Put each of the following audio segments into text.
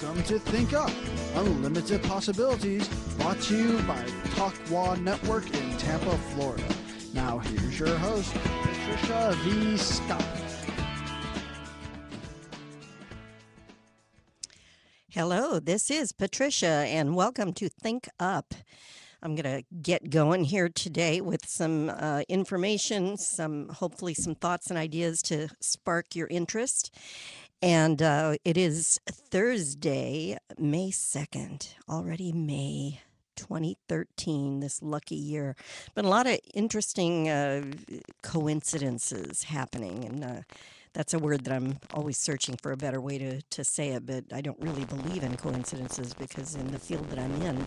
Welcome to Think Up, Unlimited Possibilities, brought to you by Talkwa Network in Tampa, Florida. Now here's your host, Patricia V. Scott. Hello, this is Patricia, and welcome to Think Up. I'm going to get going here today with some information, hopefully some thoughts and ideas to spark your interest. And it is Thursday, May 2nd, already May 2013, this lucky year. Been a lot of interesting coincidences happening, and that's a word that I'm always searching for a better way to say it, but I don't really believe in coincidences because in the field that I'm in,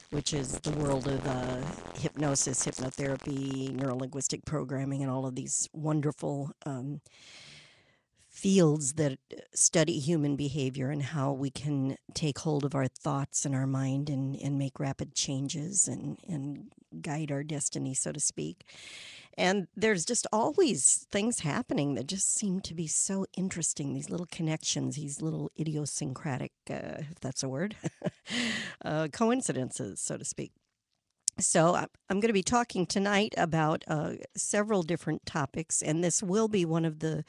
which is the world of hypnosis, hypnotherapy, neurolinguistic programming, and all of these wonderful fields that study human behavior and how we can take hold of our thoughts and our mind and make rapid changes and guide our destiny, so to speak. And there's just always things happening that just seem to be so interesting. These little connections, these little idiosyncratic, if that's a word, coincidences, so to speak. So I'm going to be talking tonight about several different topics, and this will be one of the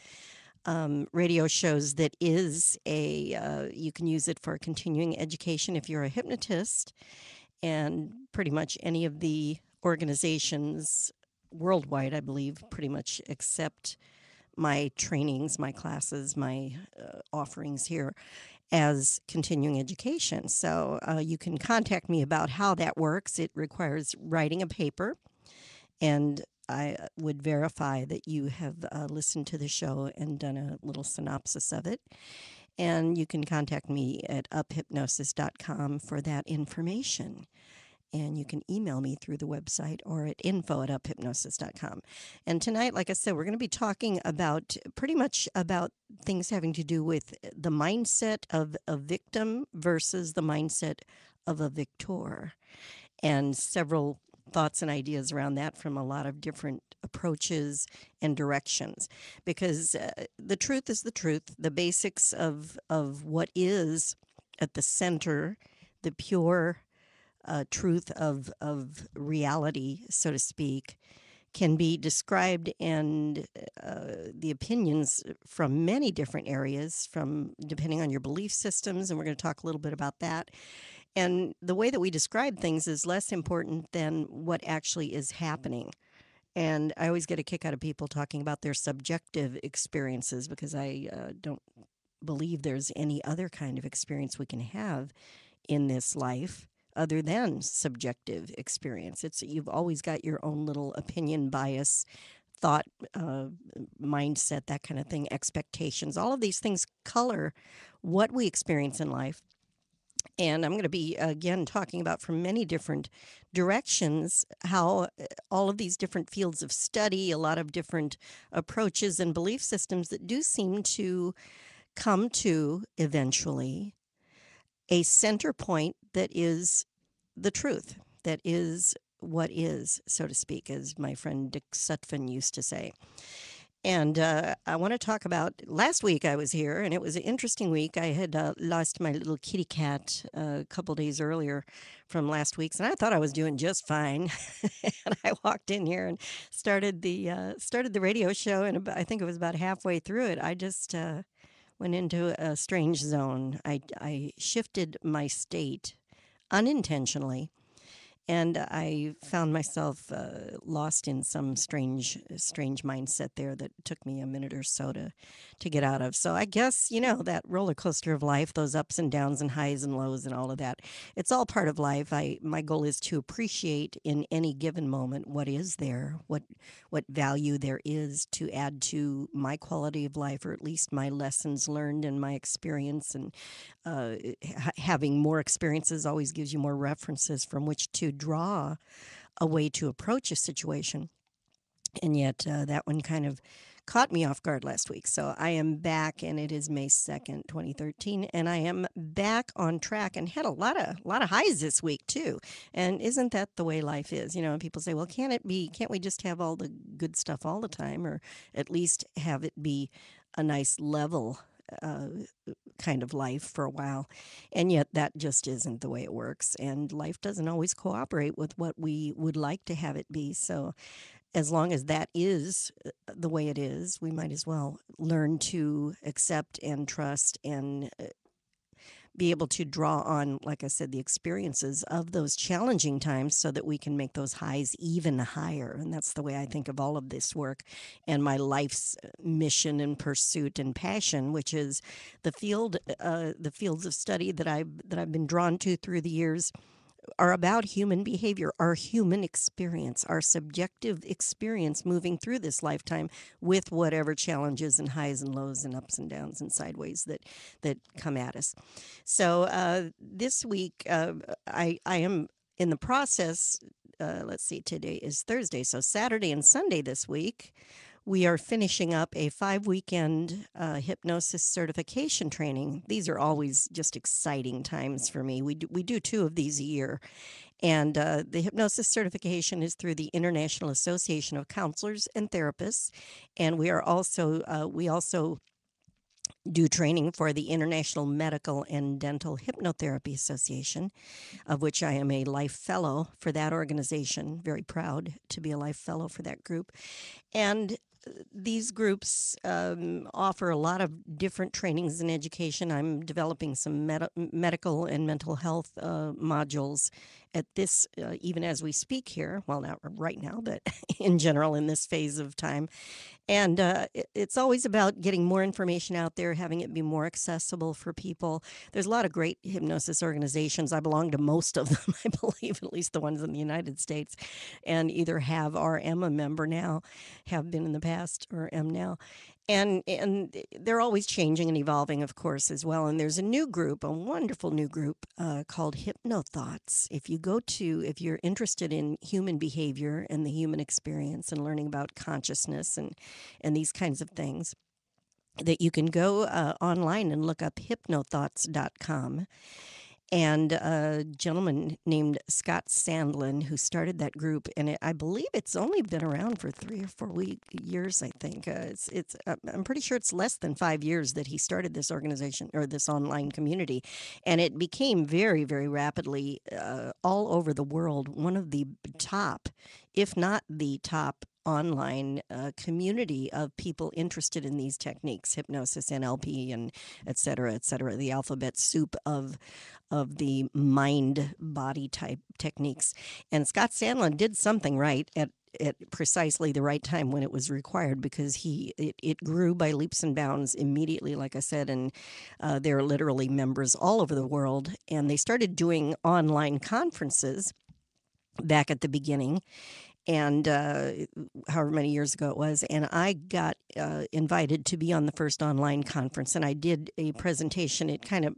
radio shows that is you can use it for continuing education if you're a hypnotist, and pretty much any of the organizations worldwide, I believe, pretty much accept my trainings, my classes, my offerings here as continuing education. So you can contact me about how that works. It requires writing a paper, and I would verify that you have listened to the show and done a little synopsis of it. And you can contact me at uphypnosis.com for that information. And you can email me through the website or at info@uphypnosis.com. And tonight, like I said, we're going to be talking about pretty much about things having to do with the mindset of a victim versus the mindset of a victor, and several thoughts and ideas around that from a lot of different approaches and directions. Because the truth is the truth. The basics of what is at the center, the pure truth of reality, so to speak, can be described, and the opinions from many different areas, from depending on your belief systems, and we're going to talk a little bit about that. And the way that we describe things is less important than what actually is happening. And I always get a kick out of people talking about their subjective experiences, because I don't believe there's any other kind of experience we can have in this life other than subjective experience. You've always got your own little opinion, bias, thought, mindset, that kind of thing, expectations. All of these things color what we experience in life. And I'm going to be, again, talking about from many different directions how all of these different fields of study, a lot of different approaches and belief systems that do seem to come to eventually a center point that is the truth, that is what is, so to speak, as my friend Dick Sutphin used to say. And I want to talk about last week I was here, and it was an interesting week. I had lost my little kitty cat a couple days earlier from last week's, and I thought I was doing just fine. And I walked in here and started the radio show, and I think it was about halfway through it, I just went into a strange zone. I shifted my state unintentionally, and I found myself lost in some strange mindset there that took me a minute or so to get out of. So I guess, that roller coaster of life, those ups and downs and highs and lows and all of that, it's all part of life. My goal is to appreciate in any given moment what is there, what value there is to add to my quality of life, or at least my lessons learned and my experience. And having more experiences always gives you more references from which to draw a way to approach a situation. And yet that one kind of caught me off guard last week. So I am back, and it is May 2nd, 2013, and I am back on track and had a lot of highs this week too. And isn't that the way life is? And people say, well, can't we just have all the good stuff all the time, or at least have it be a nice level kind of life for a while. And yet that just isn't the way it works. And life doesn't always cooperate with what we would like to have it be. So as long as that is the way it is, we might as well learn to accept and trust and be able to draw on, like I said, the experiences of those challenging times so that we can make those highs even higher. And that's the way I think of all of this work and my life's mission and pursuit and passion, which is the fields of study that I've been drawn to through the years are about human behavior, our human experience, our subjective experience moving through this lifetime with whatever challenges and highs and lows and ups and downs and sideways that come at us. So this week, I am in the process. Let's see, today is Thursday, so Saturday and Sunday this week, we are finishing up a 5-weekend hypnosis certification training. These are always just exciting times for me. We do 2 of these a year. And the hypnosis certification is through the International Association of Counselors and Therapists. And we also do training for the International Medical and Dental Hypnotherapy Association, of which I am a life fellow for that organization. Very proud to be a life fellow for that group. And these groups offer a lot of different trainings and education. I'm developing some medical and mental health modules at this, even as we speak here. Well, not right now, but in general in this phase of time. And it's always about getting more information out there, having it be more accessible for people. There's a lot of great hypnosis organizations. I belong to most of them, I believe, at least the ones in the United States, and either have or am a member now, have been in the past or am now. And they're always changing and evolving, of course, as well. And there's a new group, a wonderful new group called HypnoThoughts. If you're interested in human behavior and the human experience and learning about consciousness and these kinds of things, that you can go online and look up hypnothoughts.com. And a gentleman named Scott Sandlin, who started that group, and I believe it's only been around for 3 or 4 years. I think I'm pretty sure it's less than 5 years that he started this organization or this online community, and it became very, very rapidly all over the world one of the top, if not the top, online community of people interested in these techniques, hypnosis, NLP, and et cetera, the alphabet soup of the mind body type techniques. And Scott Sandlin did something right at precisely the right time when it was required, because it grew by leaps and bounds immediately, like I said, and there are literally members all over the world, and they started doing online conferences back at the beginning, and however many years ago it was, and I got invited to be on the first online conference, and I did a presentation. It kind of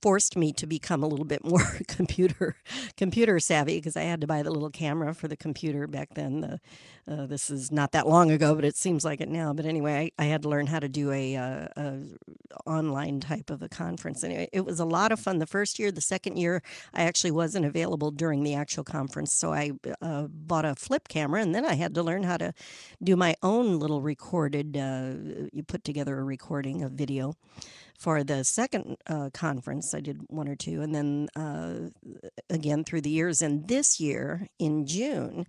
forced me to become a little bit more computer savvy, because I had to buy the little camera for the computer back then. This is not that long ago, but it seems like it now. But anyway, I had to learn how to do a online type of a conference. Anyway, it was a lot of fun the first year. The second year, I actually wasn't available during the actual conference, so I bought a flip camera, and then I had to learn how to do my own little recorded. You put together a recording of video. For the second conference, I did 1 or 2, and then again through the years. And this year, in June,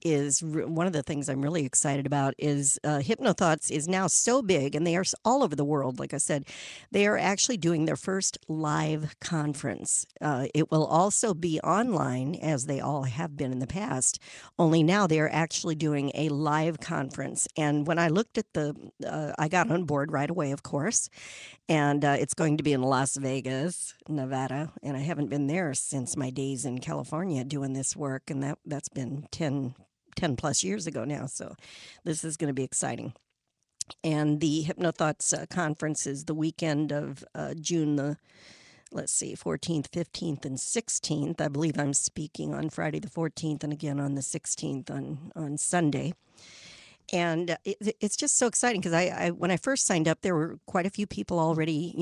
is one of the things I'm really excited about. Is HypnoThoughts is now so big, and they are all over the world. Like I said, they are actually doing their first live conference. It will also be online, as they all have been in the past, only now they are actually doing a live conference. And when I looked at I got on board right away, of course, and it's going to be in Las Vegas, Nevada, and I haven't been there since my days in California doing this work, and that's been 10 plus years ago now, so this is going to be exciting. And the HypnoThoughts conference is the weekend of June the 14th, 15th, and 16th. I believe I'm speaking on Friday the 14th and again on the 16th on Sunday. And it's just so exciting, because I when I first signed up, there were quite a few people already,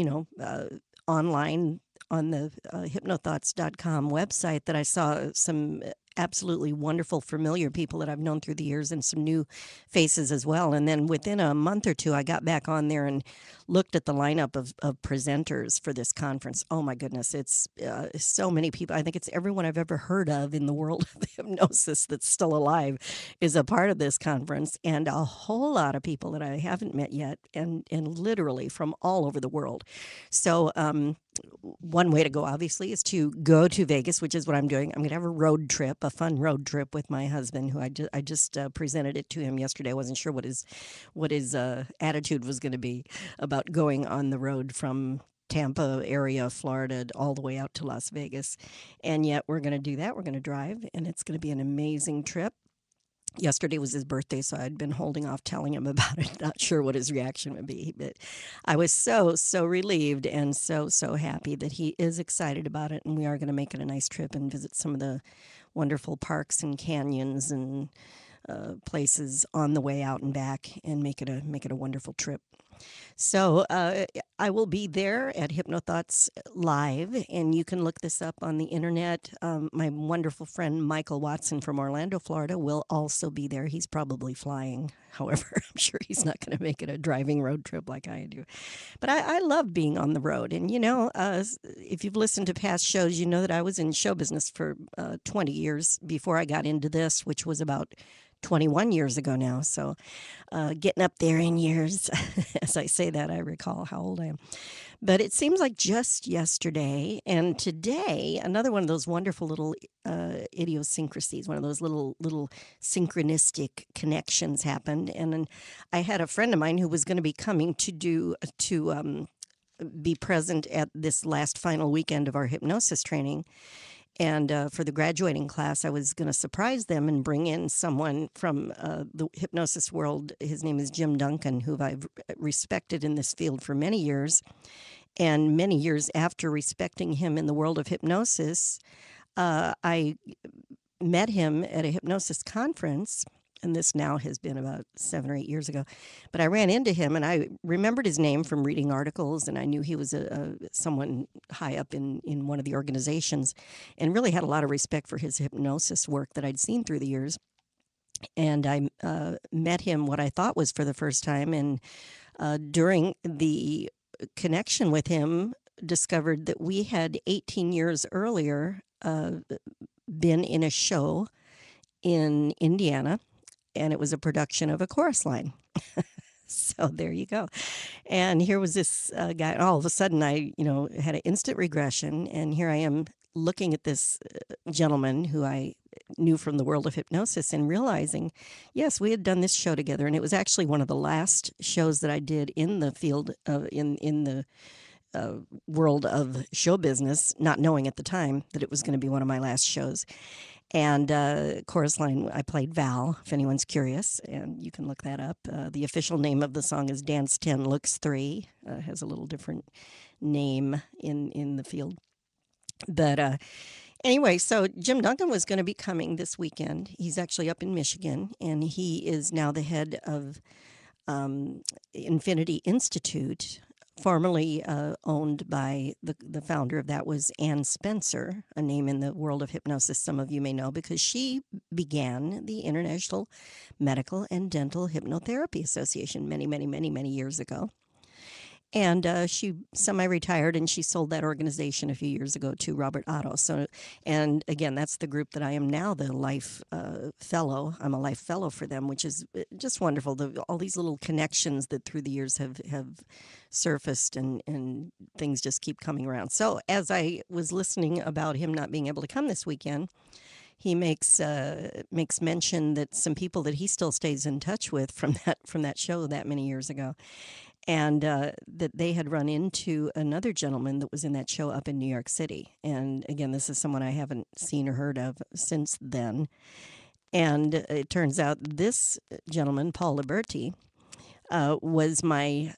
online on the hypnothoughts.com website, that I saw some absolutely wonderful, familiar people that I've known through the years and some new faces as well. And then within a month or two, I got back on there and looked at the lineup of presenters for this conference. Oh my goodness, it's so many people. I think it's everyone I've ever heard of in the world of hypnosis that's still alive is a part of this conference, and a whole lot of people that I haven't met yet, and literally from all over the world. So one way to go, obviously, is to go to Vegas, which is what I'm doing. I'm going to have a road trip, a fun road trip with my husband, who I just presented it to him yesterday. I wasn't sure what his attitude was going to be about going on the road from Tampa area, Florida, all the way out to Las Vegas. And yet we're going to do that. We're going to drive, and it's going to be an amazing trip. Yesterday was his birthday, so I'd been holding off telling him about it, not sure what his reaction would be. But I was so relieved and so happy that he is excited about it, and we are going to make it a nice trip and visit some of the wonderful parks and canyons and places on the way out and back, and make it a wonderful trip. So I will be there at HypnoThoughts Live, and you can look this up on the internet. My wonderful friend Michael Watson from Orlando, Florida, will also be there. He's probably flying. However, I'm sure he's not going to make it a driving road trip like I do. But I love being on the road. And, if you've listened to past shows, you know that I was in show business for 20 years before I got into this, which was about 21 years ago now. So getting up there in years. As I say that, I recall how old I am. But it seems like just yesterday and today, another one of those wonderful little idiosyncrasies, one of those little synchronistic connections happened. And then I had a friend of mine who was going to be coming to be present at this last final weekend of our hypnosis training. And for the graduating class, I was going to surprise them and bring in someone from the hypnosis world. His name is Jim Duncan, who I've respected in this field for many years. And many years after respecting him in the world of hypnosis, I met him at a hypnosis conference. And this now has been about 7 or 8 years ago. But I ran into him, and I remembered his name from reading articles, and I knew he was someone high up in one of the organizations, and really had a lot of respect for his hypnosis work that I'd seen through the years. And I met him, what I thought was for the first time, and during the connection with him, discovered that we had 18 years earlier been in a show in Indiana, and it was a production of A Chorus Line. So there you go. And here was this guy, and all of a sudden I, had an instant regression, and here I am looking at this gentleman who I knew from the world of hypnosis, and realizing, yes, we had done this show together, and it was actually one of the last shows that I did in the field of in the world of show business, not knowing at the time that it was going to be one of my last shows. And Chorus Line, I played Val, if anyone's curious, and you can look that up. The official name of the song is Dance 10 Looks 3. Has a little different name in the field. But anyway, so Jim Duncan was going to be coming this weekend. He's actually up in Michigan, and he is now the head of Infinity Institute, formerly owned by the founder of that was Ann Spencer, a name in the world of hypnosis some of you may know, because she began the International Medical and Dental Hypnotherapy Association many years ago. And she semi-retired, and she sold that organization a few years ago to Robert Otto. So, and again, that's the group that I am now the life fellow. I'm a life fellow for them, which is just wonderful. All these little connections that through the years have surfaced, and things just keep coming around. So as I was listening about him not being able to come this weekend, he makes mention that some people that he still stays in touch with from that show that many years ago, and that they had run into another gentleman that was in that show up in New York City. And again, this is someone I haven't seen or heard of since then. And it turns out this gentleman, Paul Liberti, was my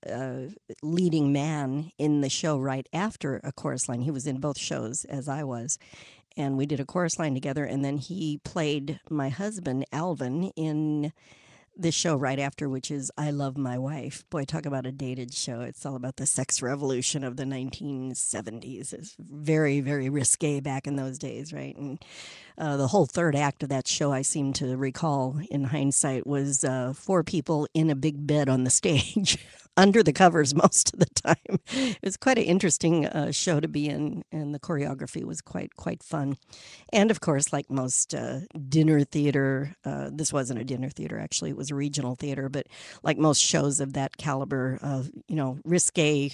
leading man in the show right after A Chorus Line. He was in both shows, as I was. And we did A Chorus Line together, and then he played my husband, Alvin, in this show right after, which is I Love My Wife. Boy, talk about a dated show. It's all about the sex revolution of the 1970s. It's very risque back in those days, right? And The whole third act of that show, I seem to recall in hindsight, was four people in a big bed on the stage. Under the covers most of the time. It was quite an interesting show to be in, and the choreography was quite fun. And of course, like most dinner theater, this wasn't a dinner theater actually; it was a regional theater. But like most shows of that caliber, risque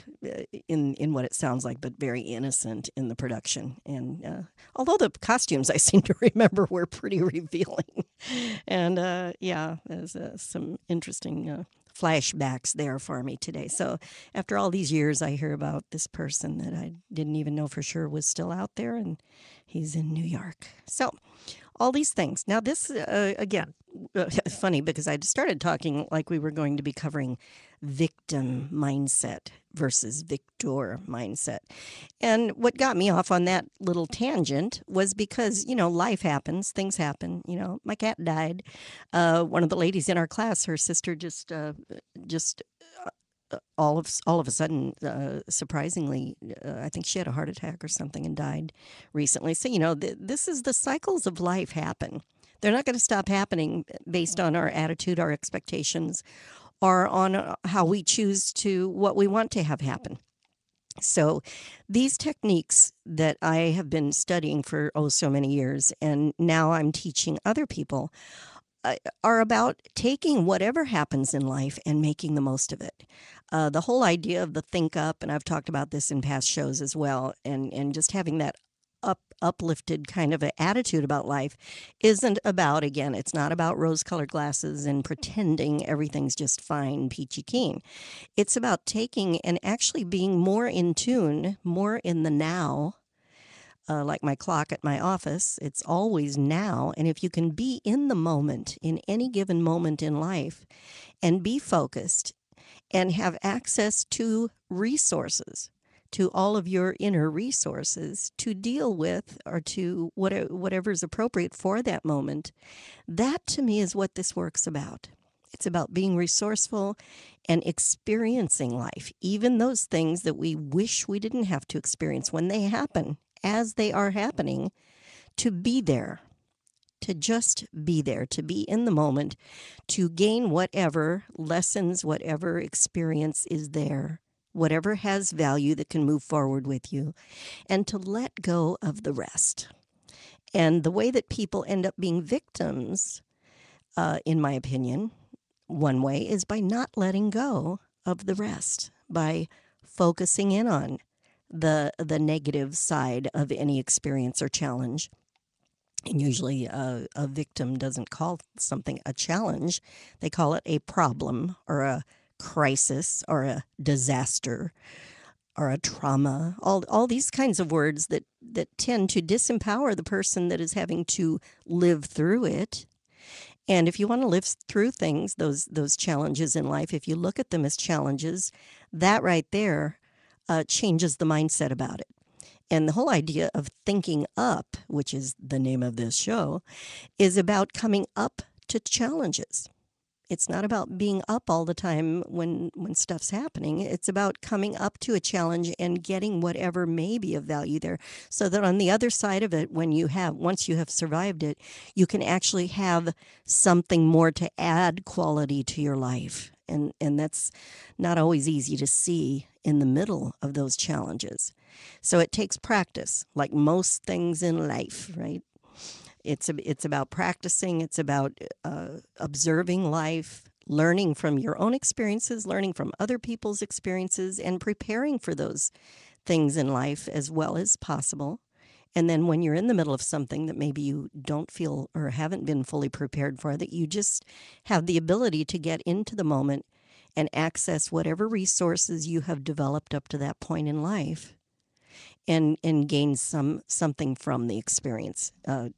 in what it sounds like, but very innocent in the production. And although the costumes I seem to remember were pretty revealing, and there's some interesting flashbacks there for me today. So after all these years, I hear about this person that I didn't even know for sure was still out there, and he's in New York. So all these things. Now this, again, funny because I started talking like we were going to be covering victim mindset versus victor mindset. And what got me off on that little tangent was because, life happens, things happen. My cat died. One of the ladies in our class, her sister just all of a sudden, surprisingly, I think she had a heart attack or something and died recently. So this is the cycles of life happen. They're not going to stop happening based on our attitude, our expectations, or on how we choose to what we want to have happen. So these techniques that I have been studying for so many years, and now I'm teaching other people, are about taking whatever happens in life and making the most of it. The whole idea of the think up, and I've talked about this in past shows as well, and just having that uplifted kind of an attitude about life isn't about, again, it's not about rose-colored glasses and pretending everything's just fine, peachy keen. It's about taking and actually being more in tune, more in the now. Like my clock at my office, it's always now. And if you can be in the moment, in any given moment in life, and be focused and have access to resources, to all of your inner resources to deal with or to whatever is appropriate for that moment, that to me is what this work's about. It's about being resourceful and experiencing life, even those things that we wish we didn't have to experience when they happen, as they are happening, to be there, to just be there, to be in the moment, to gain whatever lessons, whatever experience is there, whatever has value that can move forward with you, and to let go of the rest. And the way that people end up being victims, in my opinion, one way is by not letting go of the rest, by focusing in on the negative side of any experience or challenge. And usually a victim doesn't call something a challenge. They call it a problem or a crisis or a disaster or a trauma, all these kinds of words that tend to disempower the person that is having to live through it. And if you want to live through things, those challenges in life, if you look at them as challenges, that right there changes the mindset about it. And the whole idea of thinking up, which is the name of this show, is about coming up to challenges. It's not about being up all the time when stuff's happening. It's about coming up to a challenge and getting whatever may be of value there, so that on the other side of it, once you have survived it, you can actually have something more to add quality to your life. And that's not always easy to see in the middle of those challenges. So it takes practice, like most things in life, right? It's about practicing. It's about observing life, learning from your own experiences, learning from other people's experiences, and preparing for those things in life as well as possible. And then when you're in the middle of something that maybe you don't feel or haven't been fully prepared for, that you just have the ability to get into the moment and access whatever resources you have developed up to that point in life, and gain something from the experience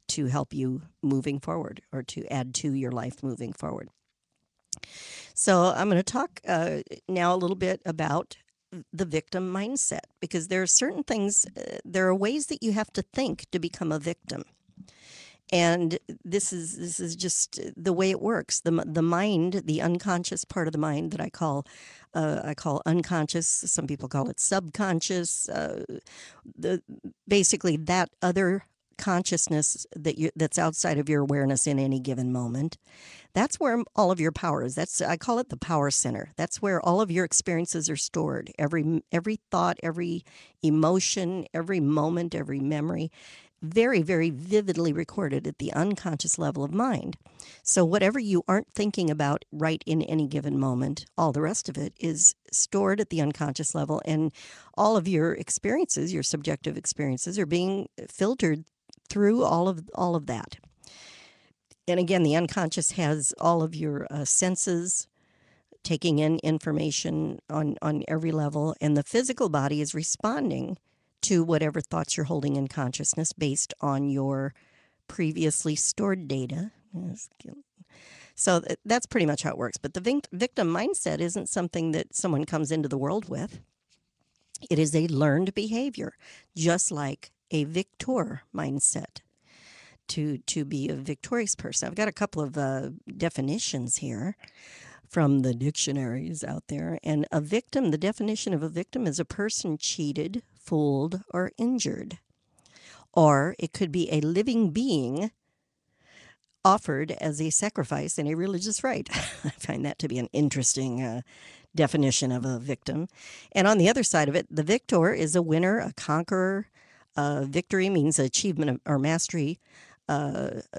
to help you moving forward or to add to your life moving forward. So I'm going to talk now a little bit about the victim mindset, because there are certain things, there are ways that you have to think to become a victim. And this is just the way it works. The mind, the unconscious part of the mind that I call unconscious. Some people call it subconscious. Basically that other consciousness that's outside of your awareness in any given moment. That's where all of your power is. I call it the power center. That's where all of your experiences are stored. Every thought, every emotion, every moment, every memory, very, very vividly recorded at the unconscious level of mind. So whatever you aren't thinking about right in any given moment, all the rest of it is stored at the unconscious level, and all of your experiences, your subjective experiences, are being filtered through all of that. And again, the unconscious has all of your senses taking in information on every level, and the physical body is responding to whatever thoughts you're holding in consciousness based on your previously stored data. So that's pretty much how it works. But the victim mindset isn't something that someone comes into the world with. It is a learned behavior, just like a victor mindset. To be a victorious person. I've got a couple of definitions here from the dictionaries out there. And a victim, the definition of a victim is a person cheated, fooled, or injured. Or it could be a living being offered as a sacrifice in a religious rite. I find that to be an interesting definition of a victim. And on the other side of it, the victor is a winner, a conqueror. Victory means achievement or mastery,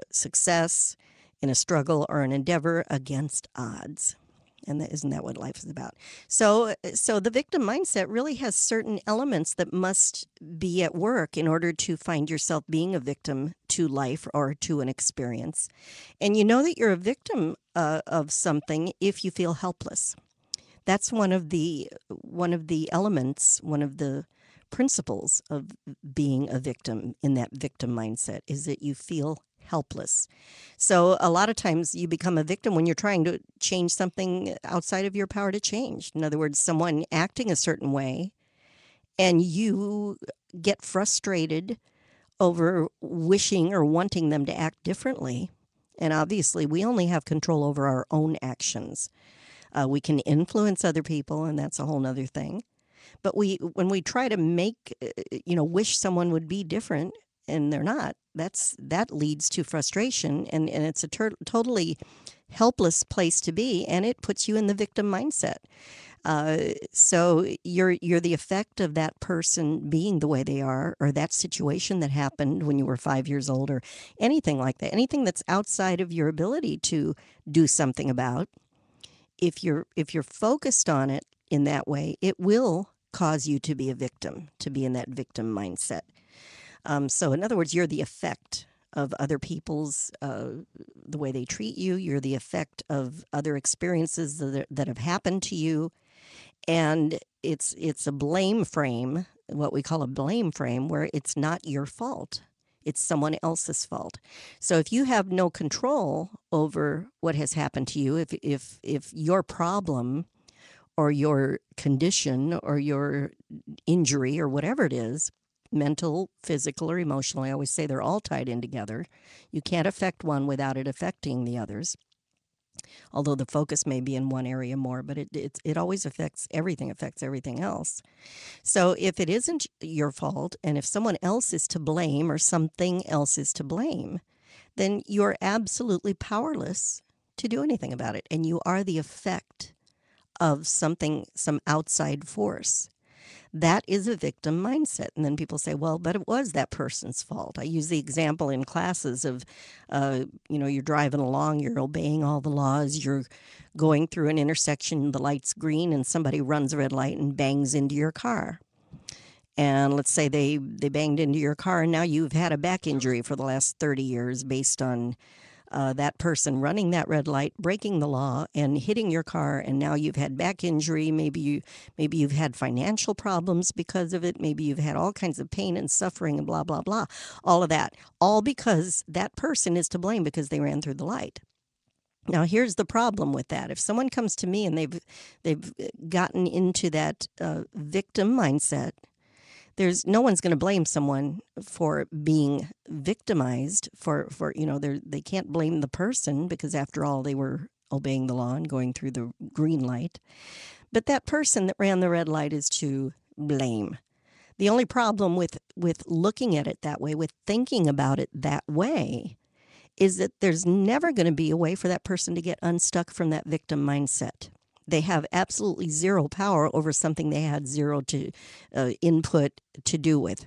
success in a struggle or an endeavor against odds. And isn't that what life is about? So the victim mindset really has certain elements that must be at work in order to find yourself being a victim to life or to an experience. And you know that you're a victim of something if you feel helpless. That's one of the elements, one of the principles of being a victim in that victim mindset, is that you feel helpless. So a lot of times you become a victim when you're trying to change something outside of your power to change. In other words, someone acting a certain way, and you get frustrated over wishing or wanting them to act differently. And obviously, we only have control over our own actions. We can influence other people, and that's a whole nother thing. But when we try to make, wish someone would be different and they're not, that leads to frustration, and it's a totally helpless place to be, and it puts you in the victim mindset. So you're the effect of that person being the way they are, or that situation that happened when you were 5 years old, or anything like that. Anything that's outside of your ability to do something about. If you're focused on it in that way, it will cause you to be a victim, to be in that victim mindset. So in other words, you're the effect of other people's, the way they treat you. You're the effect of other experiences that have happened to you. And it's a blame frame, what we call a blame frame, where it's not your fault. It's someone else's fault. So if you have no control over what has happened to you, if your problem or your condition or your injury or whatever it is, mental, physical, or emotional, I always say they're all tied in together. You can't affect one without it affecting the others. Although the focus may be in one area more, but it always affects everything else. So if it isn't your fault, and if someone else is to blame or something else is to blame, then you're absolutely powerless to do anything about it. And you are the effect of some outside force. That is a victim mindset. And then people say, well, but it was that person's fault. I use the example in classes of, you're driving along, you're obeying all the laws, you're going through an intersection, the light's green, and somebody runs a red light and bangs into your car. And let's say they banged into your car, and now you've had a back injury for the last 30 years based on that person running that red light, breaking the law, and hitting your car, and now you've had back injury. Maybe you've had financial problems because of it. Maybe you've had all kinds of pain and suffering and blah, blah, blah. All of that. All because that person is to blame because they ran through the light. Now, here's the problem with that. If someone comes to me and they've gotten into that victim mindset, there's no one's going to blame someone for being victimized they can't blame the person because after all they were obeying the law and going through the green light. But that person that ran the red light is to blame. The only problem with looking at it that way, with thinking about it that way, is that there's never going to be a way for that person to get unstuck from that victim mindset. They have absolutely zero power over something they had zero to input to do with.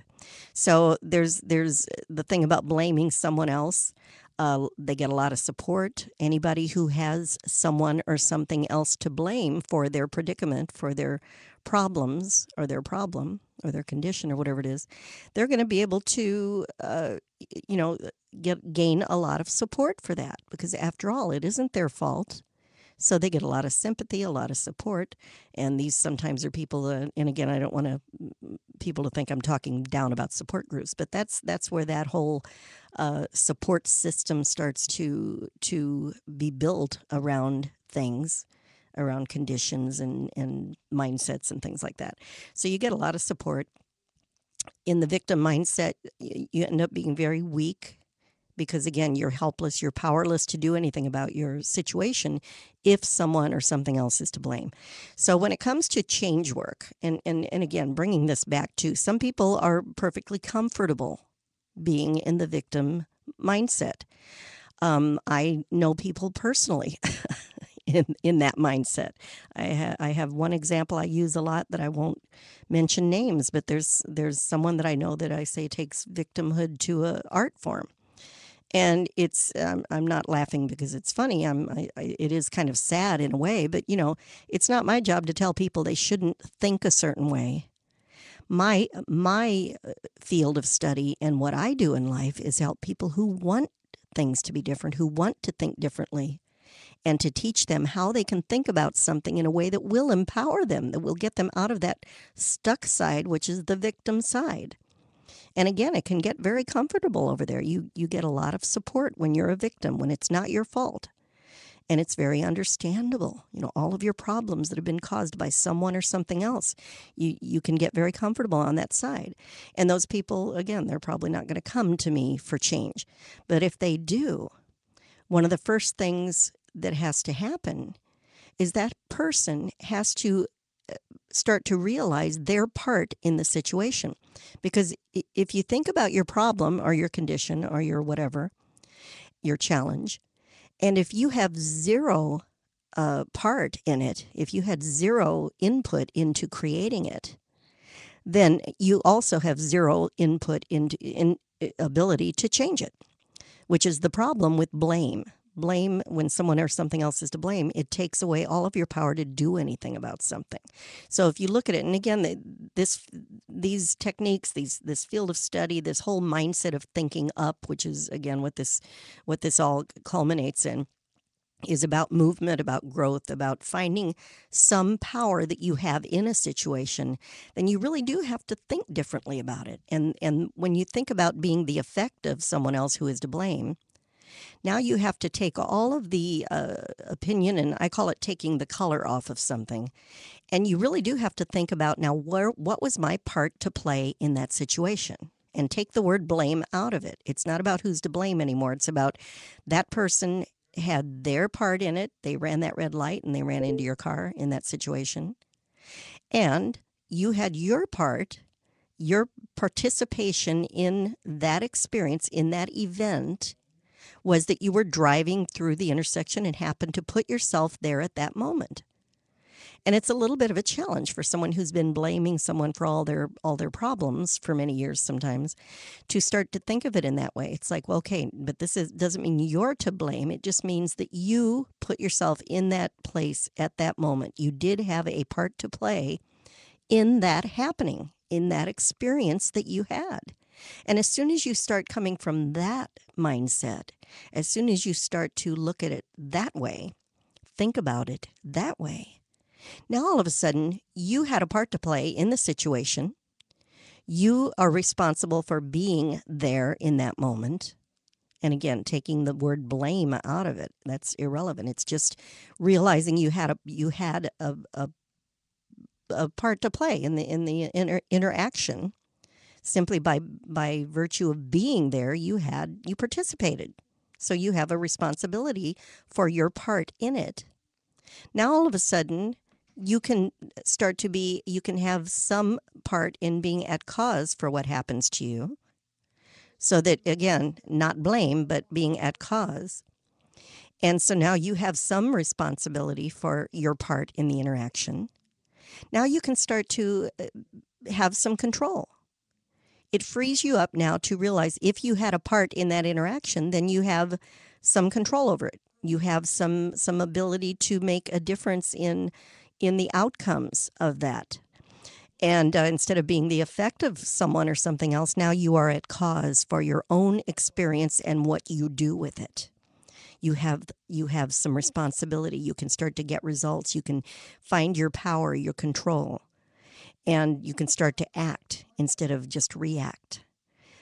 So there's the thing about blaming someone else. They get a lot of support. Anybody who has someone or something else to blame for their predicament, for their problems or their problem or their condition or whatever it is, they're going to be able to, you know, gain a lot of support for that, because after all, it isn't their fault. So they get a lot of sympathy, a lot of support, and these sometimes are people. And again, I don't want people to think I'm talking down about support groups, but that's where that whole support system starts to be built around things, around conditions and mindsets and things like that. So you get a lot of support. In the victim mindset, you end up being very weak, because again, you're helpless, you're powerless to do anything about your situation if someone or something else is to blame. So when it comes to change work, and again, bringing this back to, some people are perfectly comfortable being in the victim mindset. I know people personally in that mindset. I have one example I use a lot that I won't mention names, but there's someone that I know that I say takes victimhood to a art form. And it's I'm not laughing because it's funny. It is kind of sad in a way, but you know, it's not my job to tell people they shouldn't think a certain way. My field of study and what I do in life is help people who want things to be different, who want to think differently, and to teach them how they can think about something in a way that will empower them, that will get them out of that stuck side, which is the victim side. And again, it can get very comfortable over there. You get a lot of support when you're a victim, when it's not your fault. And it's very understandable. You know, all of your problems that have been caused by someone or something else, you can get very comfortable on that side. And those people, again, they're probably not going to come to me for change. But if they do, one of the first things that has to happen is that person has to start to realize their part in the situation. Because if you think about your problem or your condition or your whatever, your challenge, and if you have zero part in it, if you had zero input into creating it, then you also have zero input in ability to change it, which is the problem with blame. Blame, when someone or something else is to blame, it takes away all of your power to do anything about something. So if you look at it, and again, these techniques, this field of study, this whole mindset of thinking up, which is again what this all culminates in, is about movement, about growth, about finding some power that you have in a situation, then you really do have to think differently about it. And when you think about being the effect of someone else who is to blame, now you have to take all of the opinion, and I call it taking the color off of something. And you really do have to think about, now, what was my part to play in that situation? And take the word blame out of it. It's not about who's to blame anymore. It's about that person had their part in it. They ran that red light and they ran into your car in that situation. And you had your part, your participation in that experience, in that event, was that you were driving through the intersection and happened to put yourself there at that moment. And it's a little bit of a challenge for someone who's been blaming someone for all their problems for many years sometimes, to start to think of it in that way. It's like, well, okay, but doesn't mean you're to blame. It just means that you put yourself in that place at that moment. You did have a part to play in that happening, in that experience that you had. And as soon as you start coming from that mindset, as soon as you start to look at it that way, think about it that way, now all of a sudden you had a part to play in the situation. You are responsible for being there in that moment. And again, taking the word blame out of it, that's irrelevant. It's just realizing you had a part to play in the interaction. Simply by virtue of being there, you participated. So you have a responsibility for your part in it. Now all of a sudden, you can you can have some part in being at cause for what happens to you. So that, again, not blame, but being at cause. And so now you have some responsibility for your part in the interaction. Now you can start to have some control. It frees you up now to realize if you had a part in that interaction, then you have some control over it. You have some ability to make a difference in the outcomes of that. And instead of being the effect of someone or something else, now you are at cause for your own experience and what you do with it. You have some responsibility. You can start to get results. You can find your power, your control, and you can start to act instead of just react.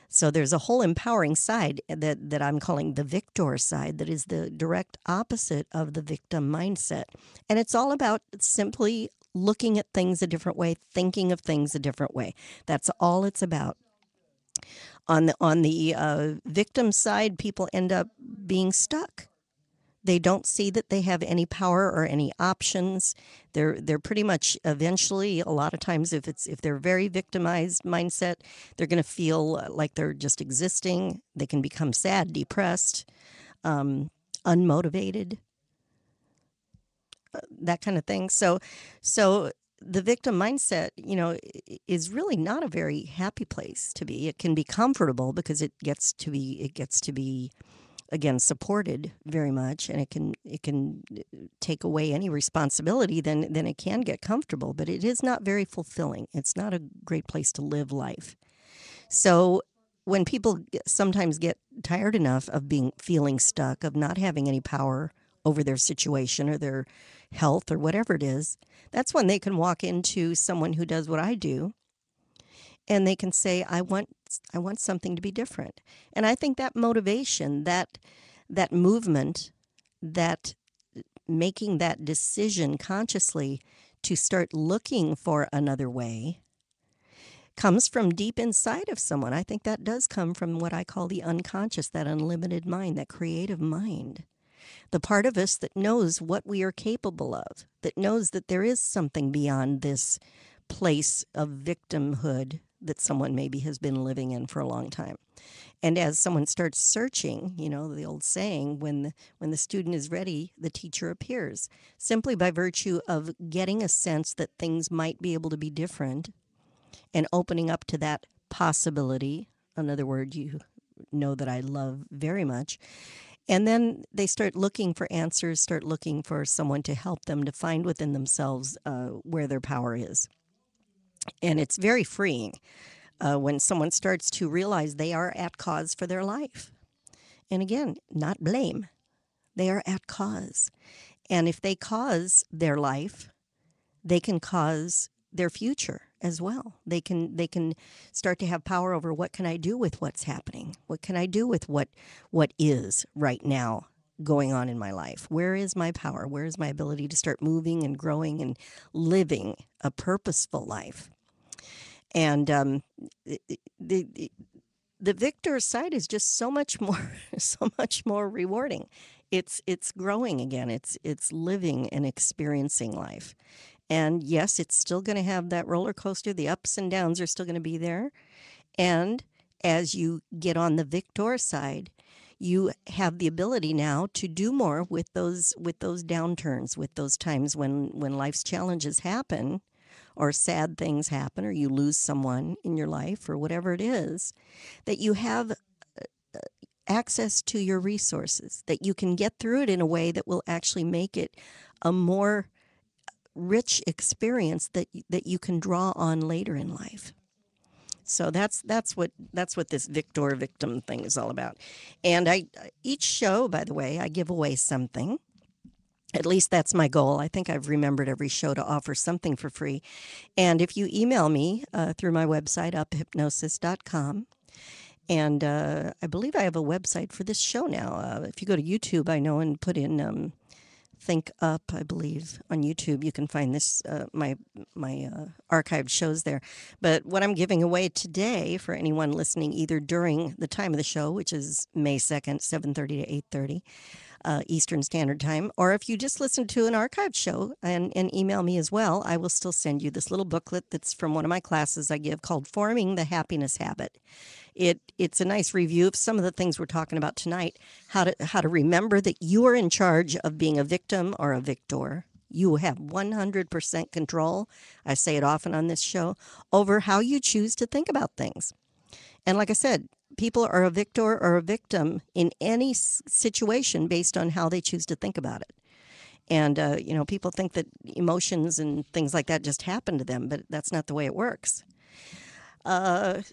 So there's a whole empowering side that I'm calling the victor side, that is the direct opposite of the victim mindset. And it's all about simply looking at things a different way, thinking of things a different way. That's all it's about. On the victim side, people end up being stuck. They don't see that they have any power or any options. They're pretty much eventually, a lot of times, if they're very victimized mindset, they're going to feel like they're just existing. They can become sad, depressed, unmotivated, that kind of thing. So the victim mindset, is really not a very happy place to be. It can be comfortable because it gets to be again supported very much, and it can take away any responsibility. Then it can get comfortable, but it is not very fulfilling. It's not a great place to live life. So when people sometimes get tired enough of feeling stuck, of not having any power over their situation or their health or whatever it is, that's when they can walk into someone who does what I do, and they can say, I want something to be different. And I think that motivation, that movement, that making that decision consciously to start looking for another way comes from deep inside of someone. I think that does come from what I call the unconscious, that unlimited mind, that creative mind. The part of us that knows what we are capable of, that knows that there is something beyond this place of victimhood that someone maybe has been living in for a long time. And as someone starts searching, the old saying, when the student is ready, the teacher appears, simply by virtue of getting a sense that things might be able to be different and opening up to that possibility. Another word you know that I love very much. And then they start looking for answers, start looking for someone to help them to find within themselves where their power is. And it's very freeing when someone starts to realize they are at cause for their life. And again, not blame. They are at cause. And if they cause their life, they can cause their future as well. They can start to have power over, what can I do with what's happening? What can I do with what is right now going on in my life? Where is my power? Where is my ability to start moving and growing and living a purposeful life? And the victor side is just so much more rewarding. It's growing again. It's living and experiencing life. And yes, it's still going to have that roller coaster. The ups and downs are still going to be there. And as you get on the victor side, you have the ability now to do more with those downturns, with those times when life's challenges happen, or sad things happen, or you lose someone in your life, or whatever it is, that you have access to your resources, that you can get through it in a way that will actually make it a more rich experience that you can draw on later in life. So that's what this victor victim thing is all about. And each show, by the way, I give away something. At least that's my goal. I think I've remembered every show to offer something for free. And if you email me through my website, uphypnosis.com, and I believe I have a website for this show now. If you go to YouTube, I know, and put in Think Up, I believe, on YouTube, you can find this, my archived shows there. But what I'm giving away today for anyone listening, either during the time of the show, which is May 2nd, 7:30 to 8:30, Eastern Standard Time. Or if you just listen to an archived show and email me as well, I will still send you this little booklet that's from one of my classes I give called Forming the Happiness Habit. It's a nice review of some of the things we're talking about tonight. How to remember that you are in charge of being a victim or a victor. You have 100% control, I say it often on this show, over how you choose to think about things. And like I said, people are a victor or a victim in any situation based on how they choose to think about it. And, people think that emotions and things like that just happen to them, but that's not the way it works. I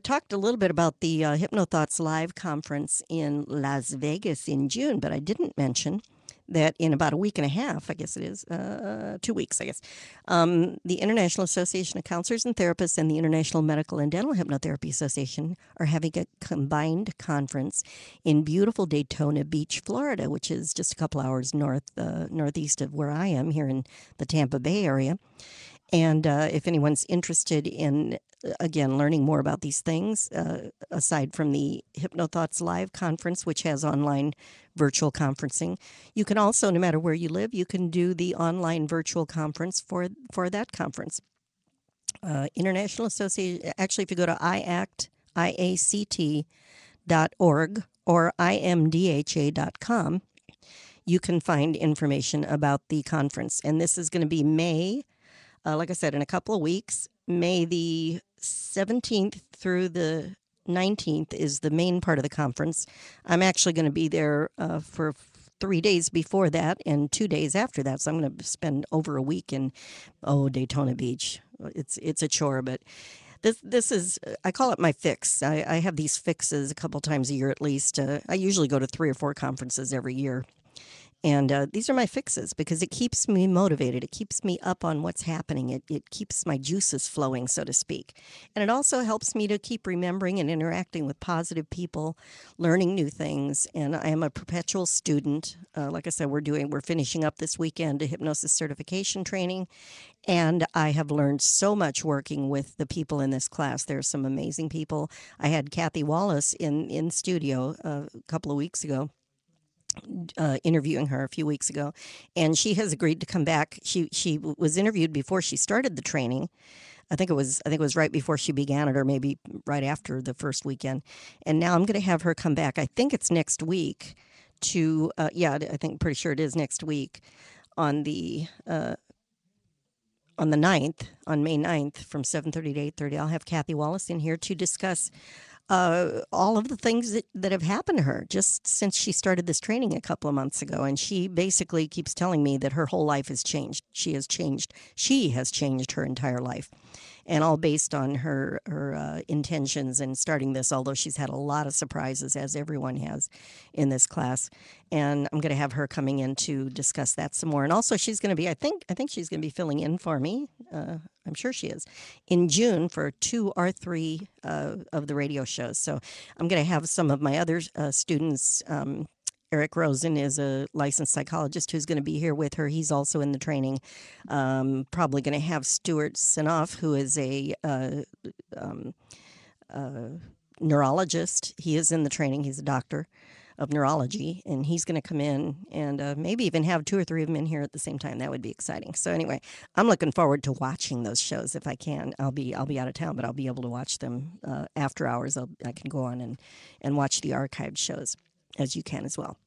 talked a little bit about the HypnoThoughts Live conference in Las Vegas in June, but I didn't mention that in about a week and a half, I guess it is, 2 weeks, I guess, the International Association of Counselors and Therapists and the International Medical and Dental Hypnotherapy Association are having a combined conference in beautiful Daytona Beach, Florida, which is just a couple hours northeast of where I am here in the Tampa Bay area. And if anyone's interested in, again, learning more about these things, aside from the HypnoThoughts Live conference, which has online virtual conferencing, you can also, no matter where you live, you can do the online virtual conference for that conference. International Association, actually, if you go to IACT.org or imdha.com, you can find information about the conference. And this is going to be May. Like I said, in a couple of weeks, May the 17th through the 19th is the main part of the conference. I'm actually going to be there for 3 days before that and 2 days after that. So I'm going to spend over a week in Daytona Beach. It's a chore, but this is, I call it my fix. I have these fixes a couple times a year at least. I usually go to 3 or 4 conferences every year. And these are my fixes because it keeps me motivated. It keeps me up on what's happening. It keeps my juices flowing, so to speak. And it also helps me to keep remembering and interacting with positive people, learning new things. And I am a perpetual student. Like I said, we're finishing up this weekend a hypnosis certification training. And I have learned so much working with the people in this class. There are some amazing people. I had Kathy Wallace in studio a couple of weeks ago. Interviewing her a few weeks ago, and she has agreed to come back. She was interviewed before she started the training. I think it was right before she began it, or maybe right after the first weekend. And now I'm going to have her come back. I think it's next week. Pretty sure it is next week on the 9th, on May 9th, from 7:30 to 8:30. I'll have Kathy Wallace in here to discuss all of the things that have happened to her just since she started this training a couple of months ago. And she basically keeps telling me that her whole life has changed. She has changed her entire life. And all based on her intentions in starting this, although she's had a lot of surprises, as everyone has in this class. And I'm going to have her coming in to discuss that some more. And also she's going to be, I think she's going to be filling in for me. I'm sure she is, in June for 2 or 3 of the radio shows. So I'm going to have some of my other students. Eric Rosen is a licensed psychologist who's going to be here with her. He's also in the training. Probably going to have Stuart Sinoff, who is a neurologist. He is in the training. He's a doctor of neurology, and he's going to come in and maybe even have 2 or 3 of them in here at the same time. That would be exciting. So anyway, I'm looking forward to watching those shows if I can. I'll be out of town, but I'll be able to watch them after hours. I can go on and watch the archived shows, as you can as well.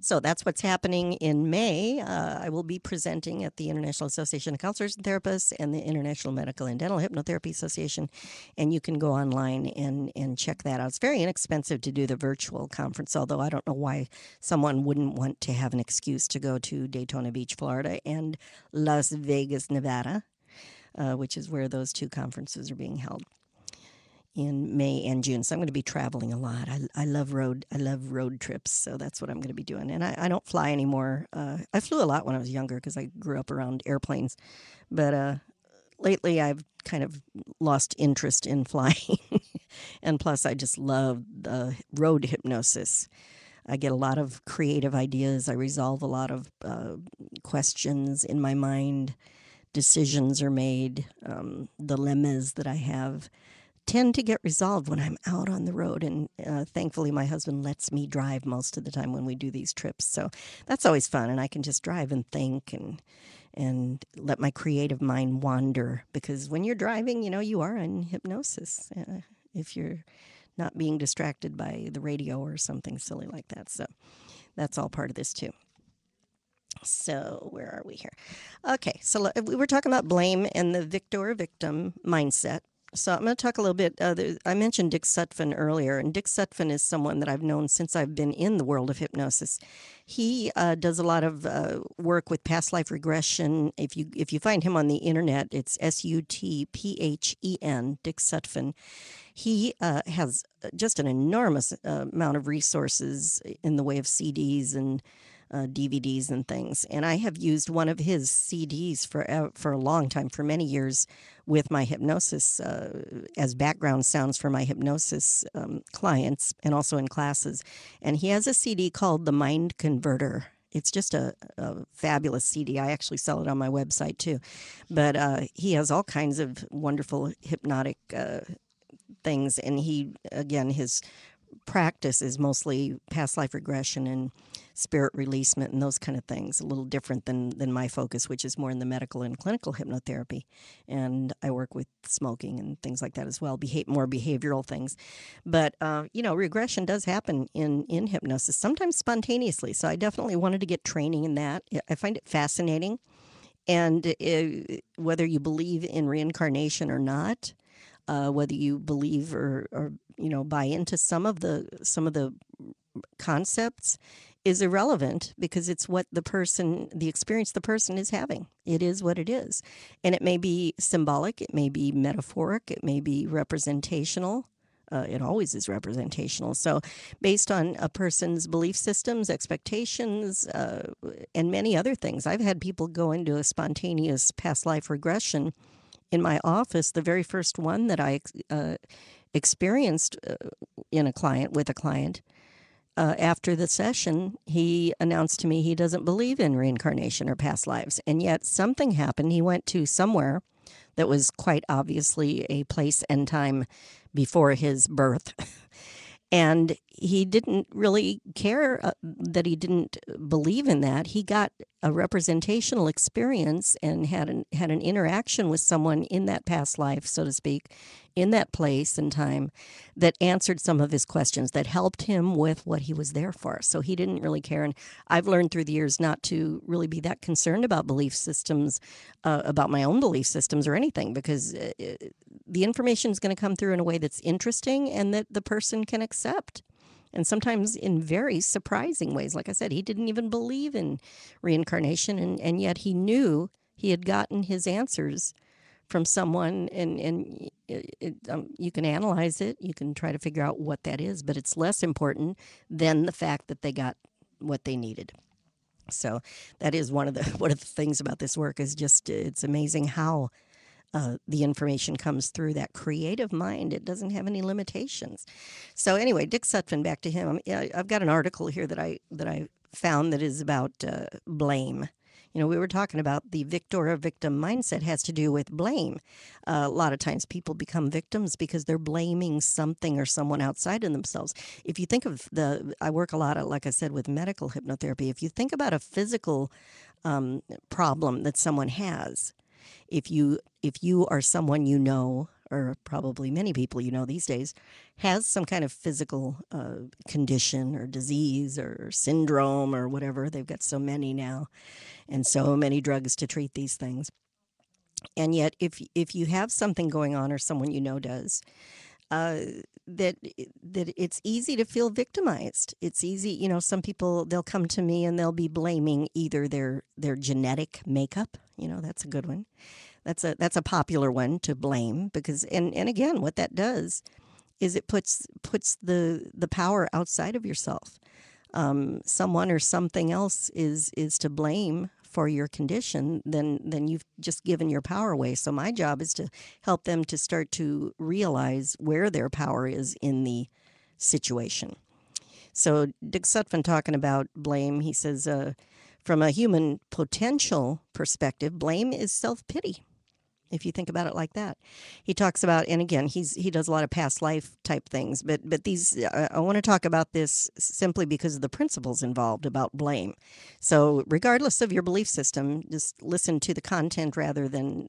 So that's what's happening in May. I will be presenting at the International Association of Counselors and Therapists and the International Medical and Dental Hypnotherapy Association, and you can go online and check that out. It's very inexpensive to do the virtual conference, although I don't know why someone wouldn't want to have an excuse to go to Daytona Beach, Florida, and Las Vegas, Nevada, which is where those 2 conferences are being held in May and June. So I'm going to be traveling a lot. I love road trips, so that's what I'm going to be doing. And I don't fly anymore. I flew a lot when I was younger because I grew up around airplanes, but lately I've kind of lost interest in flying. And plus, I just love the road hypnosis. I get a lot of creative ideas. I resolve a lot of questions in my mind. Decisions are made, dilemmas that I have tend to get resolved when I'm out on the road. And thankfully, my husband lets me drive most of the time when we do these trips. So that's always fun. And I can just drive and think and let my creative mind wander. Because when you're driving, you are in hypnosis if you're not being distracted by the radio or something silly like that. So that's all part of this too. So where are we here? Okay, so we were talking about blame and the victor-victim mindset. So I'm going to talk a little bit. I mentioned Dick Sutphin earlier, and Dick Sutphin is someone that I've known since I've been in the world of hypnosis. He does a lot of work with past life regression. If you find him on the internet, it's Sutphen, Dick Sutphin. He has just an enormous amount of resources in the way of CDs and DVDs and things. And I have used one of his CDs for a long time, for many years, with my hypnosis as background sounds for my hypnosis clients and also in classes. And he has a CD called The Mind Converter. It's just a fabulous CD. I actually sell it on my website too. But he has all kinds of wonderful hypnotic things. And his practice is mostly past life regression and spirit releasement and those kind of things, a little different than my focus, which is more in the medical and clinical hypnotherapy. And I work with smoking and things like that as well, more behavioral things. But, regression does happen in hypnosis, sometimes spontaneously. So I definitely wanted to get training in that. I find it fascinating. And whether you believe in reincarnation or not, whether you believe or buy into some of the concepts is irrelevant, because it's what the experience the person is having. It is what it is. And it may be symbolic, it may be metaphoric, it may be representational. It always is representational. So based on a person's belief systems, expectations, and many other things. I've had people go into a spontaneous past life regression in my office. The very first one that I experienced with a client, after the session, he announced to me he doesn't believe in reincarnation or past lives. And yet something happened. He went to somewhere that was quite obviously a place and time before his birth. And he didn't really care that he didn't believe in that. He got a representational experience and had an interaction with someone in that past life, so to speak, in that place and time, that answered some of his questions, that helped him with what he was there for. So he didn't really care. And I've learned through the years not to really be that concerned about belief systems, about my own belief systems or anything, because the information is going to come through in a way that's interesting and that the person can accept. And sometimes in very surprising ways. Like I said, he didn't even believe in reincarnation, and yet he knew he had gotten his answers from someone, and you can analyze it, you can try to figure out what that is, but it's less important than the fact that they got what they needed. So that is one of the things about this work, is just it's amazing how the information comes through that creative mind. It doesn't have any limitations. So anyway, Dick Sutphin, back to him. I've got an article here that I found that is about blame. We were talking about the victor or victim mindset has to do with blame. A lot of times people become victims because they're blaming something or someone outside of themselves. If you think of I work a lot, like I said, with medical hypnotherapy. If you think about a physical problem that someone has, if you are someone or probably many people these days, has some kind of physical condition or disease or syndrome or whatever. They've got so many now and so many drugs to treat these things. And yet, if you have something going on or someone does, that it's easy to feel victimized. It's easy, some people, they'll come to me and they'll be blaming either their genetic makeup. That's a good one. That's a popular one to blame, because and again, what that does is it puts the power outside of yourself. Someone or something else is to blame for your condition, then you've just given your power away. So my job is to help them to start to realize where their power is in the situation. So Dick Sutphin, talking about blame, he says, from a human potential perspective, blame is self-pity. if you think about it like that. He talks about, and again, he does a lot of past life type things, but these I want to talk about this simply because of the principles involved about blame. So regardless of your belief system, just listen to the content rather than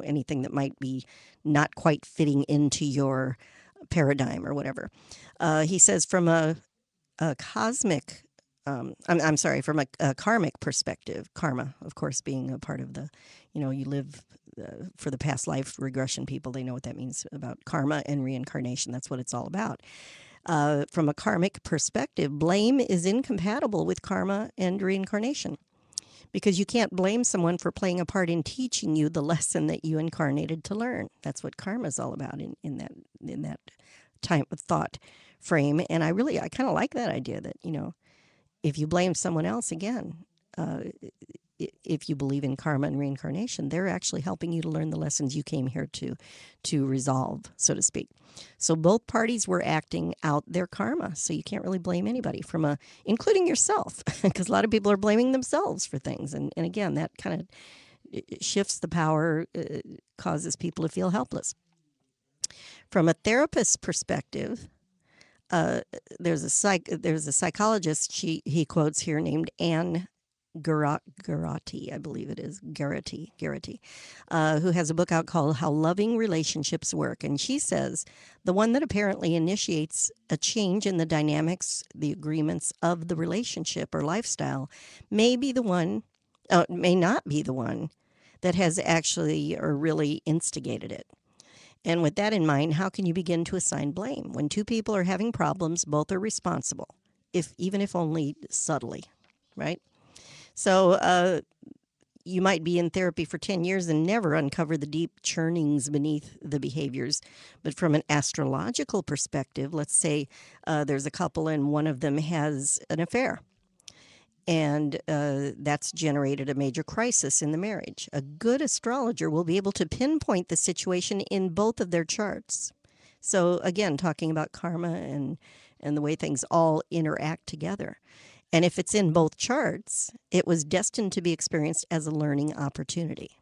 anything that might be not quite fitting into your paradigm or whatever. He says from a cosmic I'm sorry, from a karmic perspective, karma, of course, being a part of the, you live for the past life regression people, they know what that means about karma and reincarnation. That's what it's all about. From a karmic perspective, blame is incompatible with karma and reincarnation because you can't blame someone for playing a part in teaching you the lesson that you incarnated to learn. That's what karma is all about in that time of thought frame. And I kind of like that idea that, if you blame someone else, again, if you believe in karma and reincarnation, they're actually helping you to learn the lessons you came here to resolve, so to speak. So both parties were acting out their karma. So you can't really blame anybody including yourself, because a lot of people are blaming themselves for things. And again, that kind of shifts the power, causes people to feel helpless. From a therapist's perspective, there's a psychologist he quotes here named Anne Garati, I believe it is Garrity, who has a book out called How Loving Relationships Work, and she says the one that apparently initiates a change in the dynamics, the agreements of the relationship or lifestyle, may not be the one that has actually or really instigated it. And with that in mind, how can you begin to assign blame? When two people are having problems, both are responsible, even if only subtly, right? So you might be in therapy for 10 years and never uncover the deep churnings beneath the behaviors. But from an astrological perspective, let's say there's a couple and one of them has an affair. And that's generated a major crisis in the marriage. A good astrologer will be able to pinpoint the situation in both of their charts. So again, talking about karma and the way things all interact together. And if it's in both charts, it was destined to be experienced as a learning opportunity.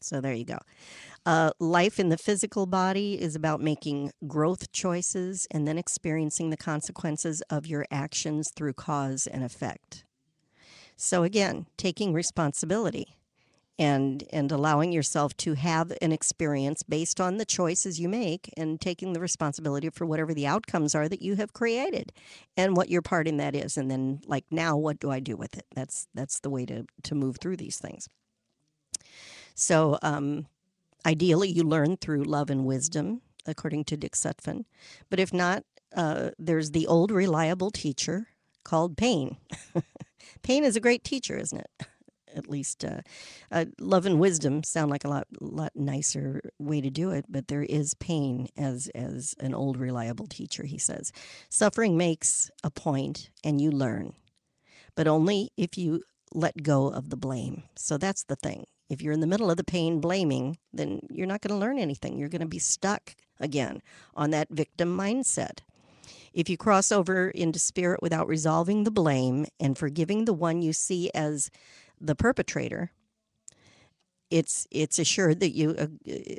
So there you go. Life in the physical body is about making growth choices and then experiencing the consequences of your actions through cause and effect. So again, taking responsibility and allowing yourself to have an experience based on the choices you make and taking the responsibility for whatever the outcomes are that you have created and what your part in that is. And then now, what do I do with it? That's the way to move through these things. So ideally, you learn through love and wisdom, according to Dick Sutphin. But if not, there's the old reliable teacher called pain. Pain is a great teacher, isn't it? At least love and wisdom sound like a lot nicer way to do it, but there is pain as an old reliable teacher, he says. Suffering makes a point and you learn, but only if you let go of the blame. So that's the thing. If you're in the middle of the pain blaming, then you're not going to learn anything. You're going to be stuck again on that victim mindset. If you cross over into spirit without resolving the blame and forgiving the one you see as the perpetrator, it's assured that you,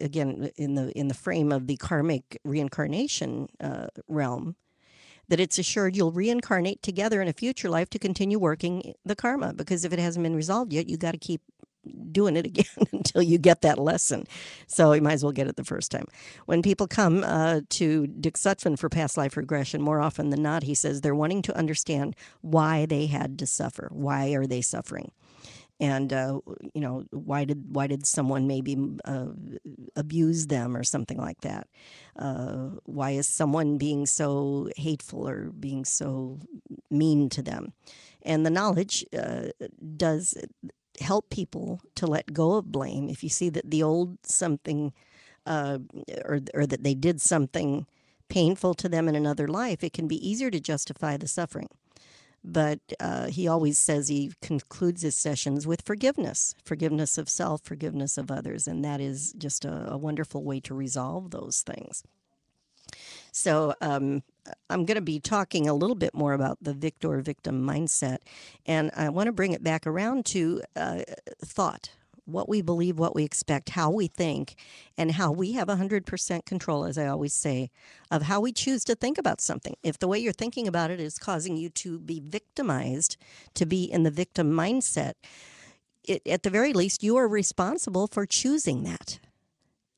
again, in the frame of the karmic reincarnation realm, that it's assured you'll reincarnate together in a future life to continue working the karma. Because if it hasn't been resolved yet, you got to keep doing it again until you get that lesson. So you might as well get it the first time. When people come to Dick Sutphin for past life regression, more often than not, he says they're wanting to understand why they had to suffer. Why are they suffering? And why did someone maybe abuse them or something like that? Why is someone being so hateful or being so mean to them? And the knowledge does help people to let go of blame. If you see that the old something or that they did something painful to them in another life, it can be easier to justify the suffering. But he always says he concludes his sessions with forgiveness of self, forgiveness of others. And that is just a wonderful way to resolve those things. So I'm going to be talking a little bit more about the victor-victim mindset. And I want to bring it back around to thought. what we believe, what we expect, how we think, and how we have 100% control, as I always say, of how we choose to think about something. If the way you're thinking about it is causing you to be victimized, to be in the victim mindset, at the very least, you are responsible for choosing that.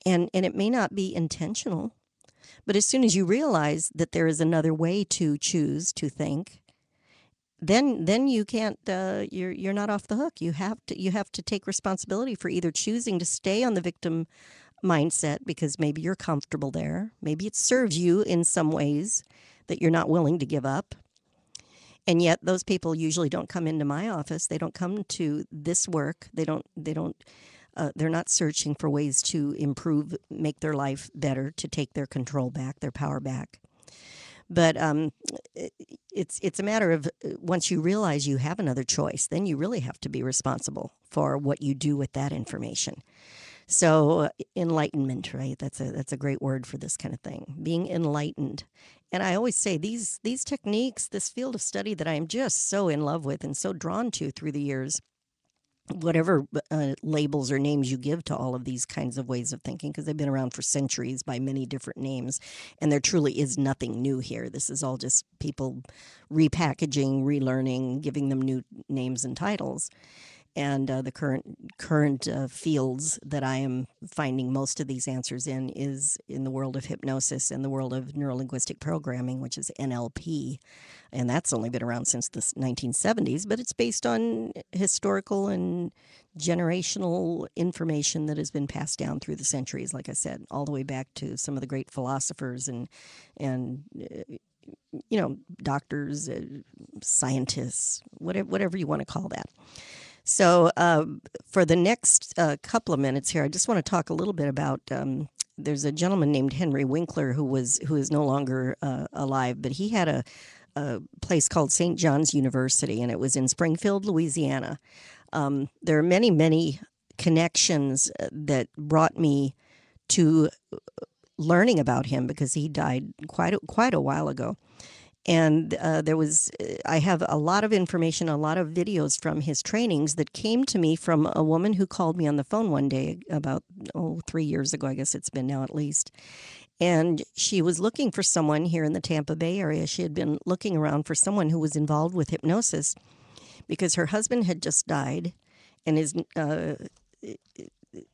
And it may not be intentional, but as soon as you realize that there is another way to choose to think, then you can't. You're not off the hook. You have to take responsibility for either choosing to stay on the victim mindset because maybe you're comfortable there, maybe it serves you in some ways that you're not willing to give up. And yet those people usually don't come into my office. They don't come to this work. They're not searching for ways to improve, make their life better, to take their control back, their power back. But it's a matter of once you realize you have another choice, then you really have to be responsible for what you do with that information. So enlightenment, right? That's a great word for this kind of thing. Being enlightened. And I always say these techniques, this field of study that I am just so in love with and so drawn to through the years, whatever labels or names you give to all of these kinds of ways of thinking, because they've been around for centuries by many different names, and there truly is nothing new here. This is all just people repackaging, relearning, giving them new names and titles. And the current fields that I am finding most of these answers in is in the world of hypnosis and the world of neurolinguistic programming, which is NLP. And that's only been around since the 1970s, but it's based on historical and generational information that has been passed down through the centuries, like I said, all the way back to some of the great philosophers and doctors, scientists, whatever you want to call that. So for the next couple of minutes here, I just want to talk a little bit about. There's a gentleman named Henry Winkler who is no longer alive, but he had a place called St. John's University, and it was in Springfield, Louisiana. There are many connections that brought me to learning about him because he died quite a while ago. And I have a lot of information, a lot of videos from his trainings that came to me from a woman who called me on the phone one day about 3 years ago, I guess it's been now at least. And she was looking for someone here in the Tampa Bay area. She had been looking around for someone who was involved with hypnosis because her husband had just died, and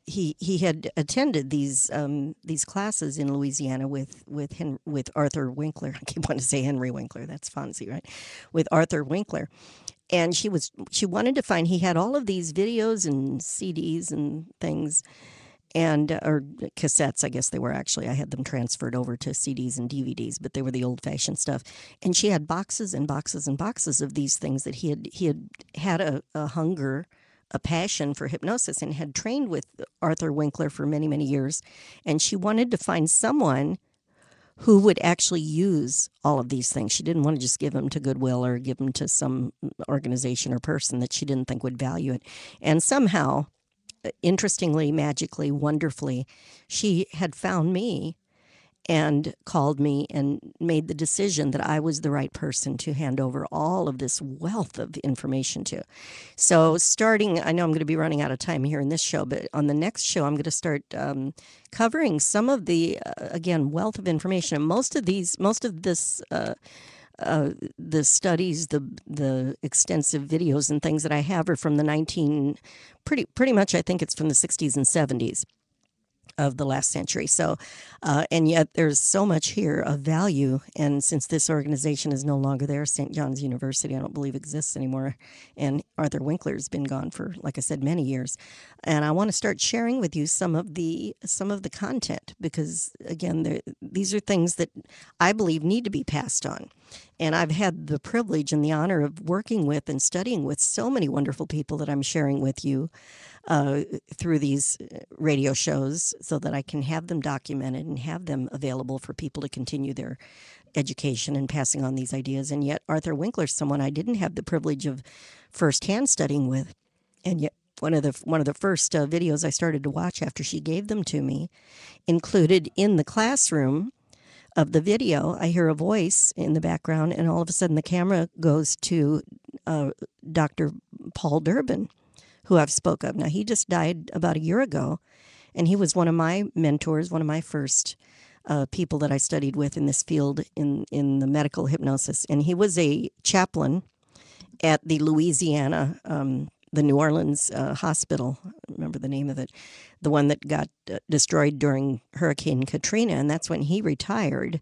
he had attended these classes in Louisiana with Arthur Winkler. I keep wanting to say Henry Winkler. That's Fonzie, right? With Arthur Winkler, and she wanted to find. He had all of these videos and CDs and things, and or cassettes. I guess they were actually. I had them transferred over to CDs and DVDs, but they were the old-fashioned stuff. And she had boxes and boxes and boxes of these things that he had a hunger, a passion for hypnosis, and had trained with Arthur Winkler for many years. And she wanted to find someone who would actually use all of these things. She didn't want to just give them to Goodwill or give them to some organization or person that she didn't think would value it. And somehow, interestingly, magically, wonderfully, she had found me and called me and made the decision that I was the right person to hand over all of this wealth of information to. So starting, I know I'm going to be running out of time here in this show, but on the next show, I'm going to start covering some of the, again, wealth of information. And most of this, the studies, the extensive videos and things that I have are from the pretty much I think it's from the 60s and 70s. Of the last century. So, and yet there's so much here of value. And since this organization is no longer there, St. John's University, I don't believe exists anymore. And Arthur Winkler's been gone for, like I said, many years. And I want to start sharing with you some of the content because, again, these are things that I believe need to be passed on. And I've had the privilege and the honor of working with and studying with so many wonderful people that I'm sharing with you through these radio shows so that I can have them documented and have them available for people to continue their education and passing on these ideas. And yet Arthur Winkler's someone I didn't have the privilege of firsthand studying with. And yet one of the first videos I started to watch after she gave them to me included in the classroom of the video, I hear a voice in the background, and all of a sudden the camera goes to Dr. Paul Durbin, who I've spoke of. Now, he just died about a year ago, and he was one of my mentors, one of my first people that I studied with in this field in the medical hypnosis. And he was a chaplain at the Louisiana, the New Orleans hospital. I remember the name of it, the one that got destroyed during Hurricane Katrina. And that's when he retired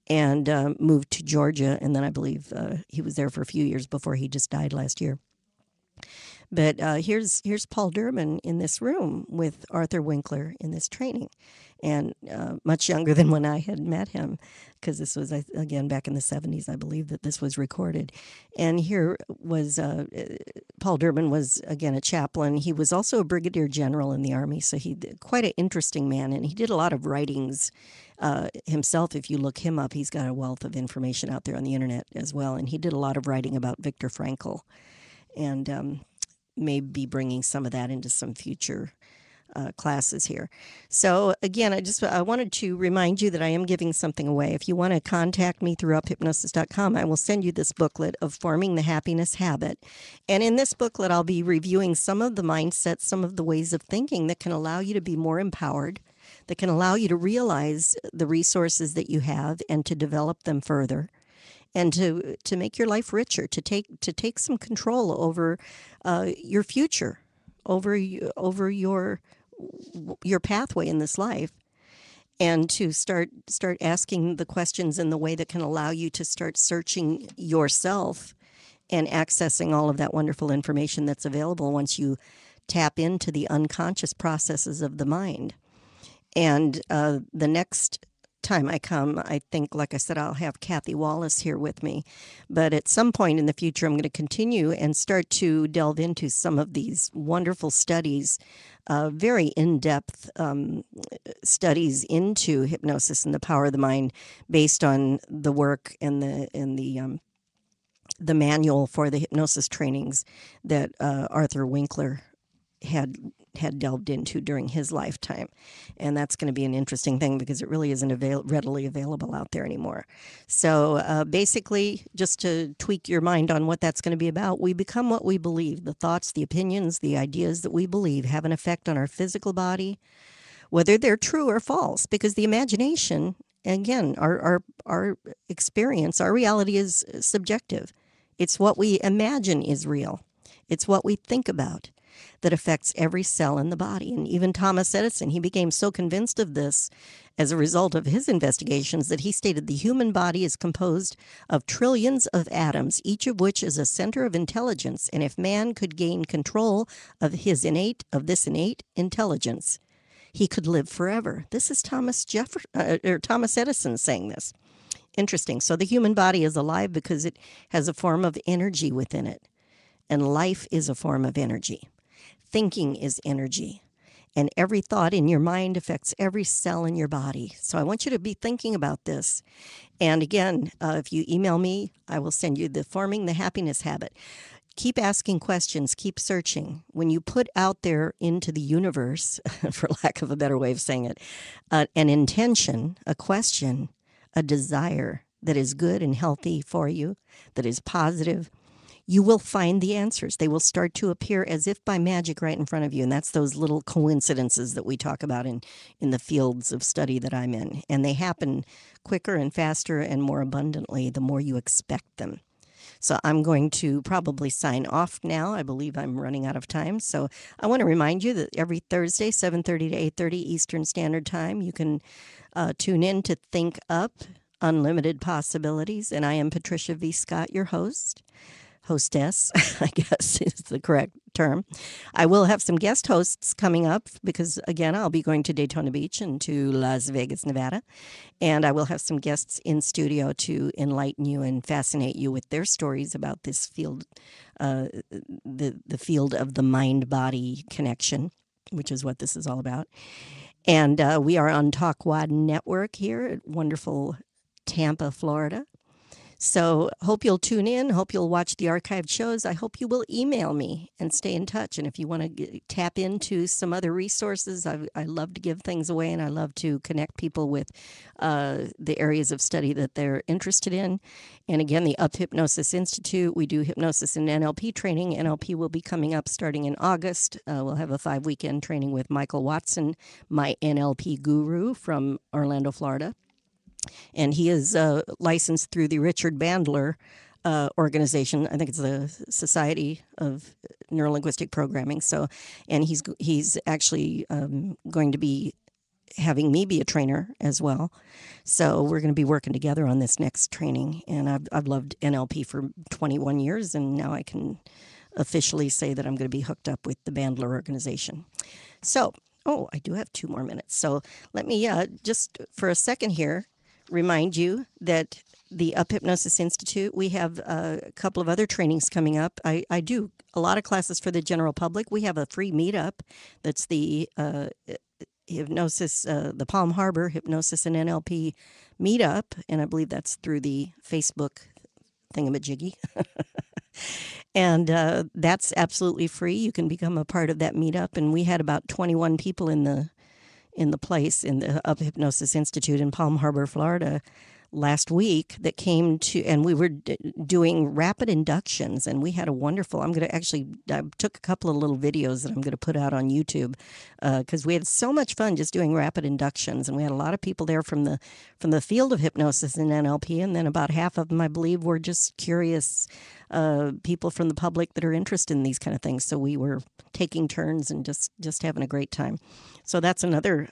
and moved to Georgia. And then I believe he was there for a few years before he just died last year. But here's Paul Durbin in this room with Arthur Winkler in this training, and much younger than when I had met him, because this was, again, back in the 70s, I believe, that this was recorded. And here was Paul Durbin was, again, a chaplain. He was also a brigadier general in the Army, so he quite an interesting man, and he did a lot of writings himself. If you look him up, he's got a wealth of information out there on the internet as well, and he did a lot of writing about Viktor Frankl, and may be bringing some of that into some future classes here. So again, I wanted to remind you that I am giving something away. If you want to contact me through uphypnosis.com, I will send you this booklet of Forming the Happiness Habit. And in this booklet, I'll be reviewing some of the mindsets, some of the ways of thinking that can allow you to be more empowered, that can allow you to realize the resources that you have and to develop them further, and to make your life richer, to take some control over your future, over your pathway in this life, and to start asking the questions in the way that can allow you to start searching yourself and accessing all of that wonderful information that's available once you tap into the unconscious processes of the mind. And the next time I come, I think, like I said, I'll have Kathy Wallace here with me. But at some point in the future, I'm going to continue and start to delve into some of these wonderful studies, very in-depth studies into hypnosis and the power of the mind, based on the work and the manual for the hypnosis trainings that Arthur Winkler had delved into during his lifetime. And that's going to be an interesting thing because it really isn't readily available out there anymore. So basically, just to tweak your mind on what that's going to be about, we become what we believe. The thoughts, the opinions, the ideas that we believe have an effect on our physical body, whether they're true or false, because the imagination, again, our experience, our reality is subjective. It's what we imagine is real. It's what we think about that affects every cell in the body. And even Thomas Edison, he became so convinced of this as a result of his investigations that he stated the human body is composed of trillions of atoms, each of which is a center of intelligence. And if man could gain control of this innate intelligence, he could live forever. This is Thomas Edison saying this. Interesting. So the human body is alive because it has a form of energy within it. And life is a form of energy. Thinking is energy, and every thought in your mind affects every cell in your body. So I want you to be thinking about this. And again, if you email me, I will send you the Forming the Happiness Habit. Keep asking questions, keep searching. When you put out there into the universe, for lack of a better way of saying it, an intention, a question, a desire that is good and healthy for you, that is positive, you will find the answers. They will start to appear as if by magic right in front of you. And that's those little coincidences that we talk about in the fields of study that I'm in. And they happen quicker and faster and more abundantly the more you expect them. So I'm going to probably sign off now. I believe I'm running out of time. So I want to remind you that every Thursday, 7:30 to 8:30 Eastern Standard Time, you can tune in to Think Up, Unlimited Possibilities. And I am Patricia V. Scott, your hostess, I guess is the correct term. I will have some guest hosts coming up because, again, I'll be going to Daytona Beach and to Las Vegas, Nevada. And I will have some guests in studio to enlighten you and fascinate you with their stories about this field, the field of the mind-body connection, which is what this is all about. And we are on Talk WOD Network here at wonderful Tampa, Florida. So hope you'll tune in. Hope you'll watch the archived shows. I hope you will email me and stay in touch. And if you want to tap into some other resources, I love to give things away, and I love to connect people with the areas of study that they're interested in. And again, the Up Hypnosis Institute, we do hypnosis and NLP training. NLP will be coming up starting in August. We'll have a 5-weekend training with Michael Watson, my NLP guru from Orlando, Florida. And he is licensed through the Richard Bandler organization. I think it's the Society of Neurolinguistic Programming. So, and he's actually going to be having me be a trainer as well. So we're going to be working together on this next training. And I've loved NLP for 21 years, and now I can officially say that I'm going to be hooked up with the Bandler organization. So, I do have 2 more minutes. So let me just for a second here remind you that the Up Hypnosis Institute, we have a couple of other trainings coming up. I do a lot of classes for the general public. We have a free meetup that's the hypnosis, the Palm Harbor Hypnosis and NLP meetup, and I believe that's through the Facebook thingamajiggy. And that's absolutely free. You can become a part of that meetup, and we had about 21 people in the place in the Up Hypnosis Institute in Palm Harbor, Florida, last week that came to, and we were doing rapid inductions, and we had a wonderful, I took a couple of little videos that I'm going to put out on YouTube because we had so much fun just doing rapid inductions, and we had a lot of people there from the field of hypnosis and NLP, and then about half of them, I believe, were just curious people from the public that are interested in these kind of things. So we were taking turns and just having a great time. So that's another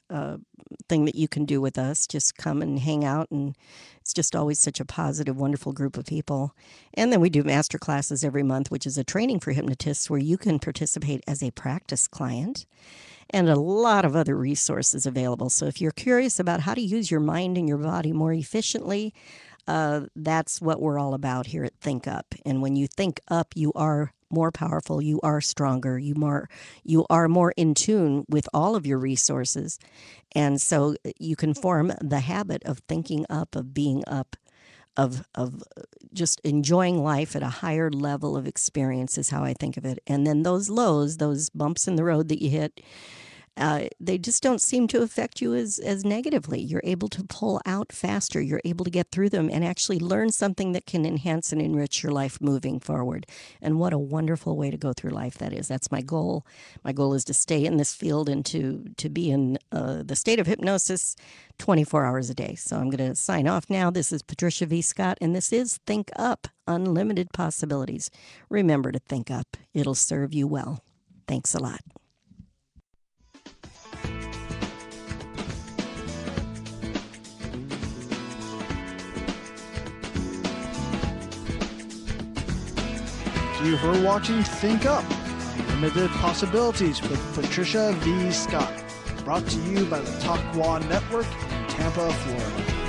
thing that you can do with us. Just come and hang out, and it's just always such a positive, wonderful group of people. And then we do master classes every month, which is a training for hypnotists where you can participate as a practice client, and a lot of other resources available. So if you're curious about how to use your mind and your body more efficiently, that's what we're all about here at Think Up. And when you think up, you are more powerful, you are stronger, you are more in tune with all of your resources. And so you can form the habit of thinking up, of being up, of just enjoying life at a higher level of experience is how I think of it. And then those lows, those bumps in the road that you hit, they just don't seem to affect you as negatively. You're able to pull out faster. You're able to get through them and actually learn something that can enhance and enrich your life moving forward. And what a wonderful way to go through life that is. That's my goal. My goal is to stay in this field and to be in the state of hypnosis 24 hours a day. So I'm going to sign off now. This is Patricia V. Scott, and this is Think Up, Unlimited Possibilities. Remember to think up. It'll serve you well. Thanks a lot. You for watching Think Up, Unlimited Possibilities with Patricia V. Scott. Brought to you by the Talk One Network in Tampa, Florida.